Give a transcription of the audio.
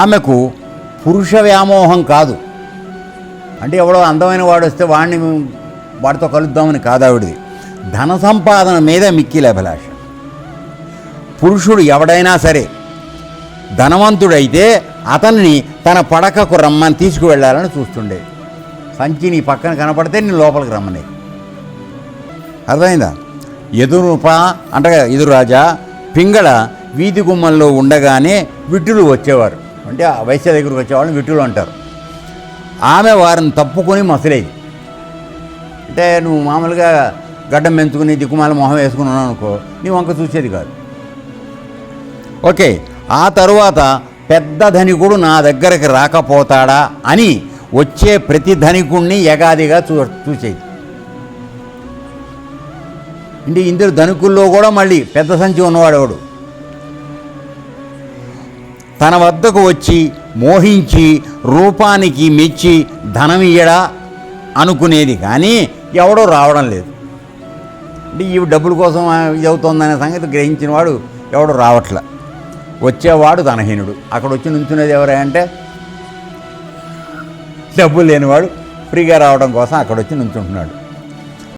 ఆమెకు పురుష వ్యామోహం కాదు, అంటే ఎవడో అందమైన వాడు వస్తే వాడితో కలుద్దామని కాదు ఆవిడది. ధన సంపాదన మీద మిక్కిలి అభిలాష. పురుషుడు ఎవడైనా సరే ధనవంతుడైతే అతన్ని తన పడకకు రమ్మని తీసుకువెళ్ళాలని చూస్తుండేది. సంచి నీ పక్కన కనపడితే నేను లోపలికి రమ్మనేది. అర్థమైందా? ఎదురు రాజా పింగళ వీధి గుమ్మంలో ఉండగానే విట్టులు వచ్చేవారు, అంటే ఆ వైశ్య దగ్గరకు వచ్చేవాళ్ళని విట్టులు అంటారు. ఆమె వారిని తప్పుకొని మసలేది. అంటే నువ్వు మామూలుగా గడ్డం పెంచుకుని దిక్కుమాల మొహం వేసుకుని ఉన్నావు అనుకో, నీ వంక చూసేది కాదు. ఓకే, ఆ తరువాత పెద్ద ధనికుడు నా దగ్గరికి రాకపోతాడా అని వచ్చే ప్రతి ధనికుణ్ణి యగాదిగా చూసేది. అంటే ఇందులో ధనికుల్లో కూడా మళ్ళీ పెద్ద సంచి ఉన్నవాడేవాడు తన వద్దకు వచ్చి మోహించి రూపానికి మెచ్చి ధనం ఇయ్యడా అనుకునేది, కానీ ఎవడో రావడం లేదు. అంటే ఈ డబ్బుల కోసం ఇది అవుతుందనే సంగతి గ్రహించిన వాడు ఎవడో రావట్ల. వచ్చేవాడు ధనహీనుడు. అక్కడ వచ్చి నుంచునేది ఎవరంటే డబ్బులు లేనివాడు ఫ్రీగా రావడం కోసం అక్కడ వచ్చి నుంచుంటున్నాడు.